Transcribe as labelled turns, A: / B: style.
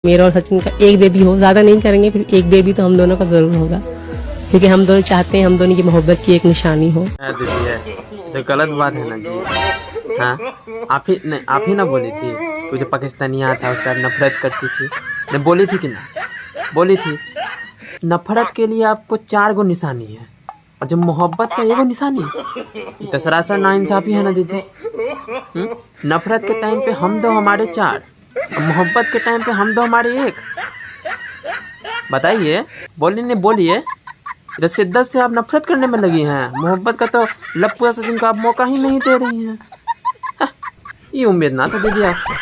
A: मेरा और सचिन का एक बेबी हो, ज्यादा नहीं करेंगे, फिर एक बेबी तो हम दोनों का जरूर होगा, क्योंकि हम दोनों चाहते हैं हम दोनों की मोहब्बत की एक निशानी हो।
B: दीदी है तो गलत बात है ना जी। हाँ, आप ही ना बोली थी कि जो पाकिस्तानिया था उससे आप नफरत करती थी। ने बोली थी कि ना बोली थी। नफरत के लिए आपको 4 गो निशानी है और जो मोहब्बत का एगो निशानी ये तो सरासर नाइंसाफी है ना दीदी। नफरत के टाइम पे हम दो हमारे 4 और मोहब्बत के टाइम पे हम दो हमारे 1। बताइए, बोलिए। इधर शिद्दत से आप नफरत करने में लगी हैं, मोहब्बत का तो लप्पू सचिन का आप मौका ही नहीं दे रही हैं। ये उम्मीद ना था दीदी आपसे।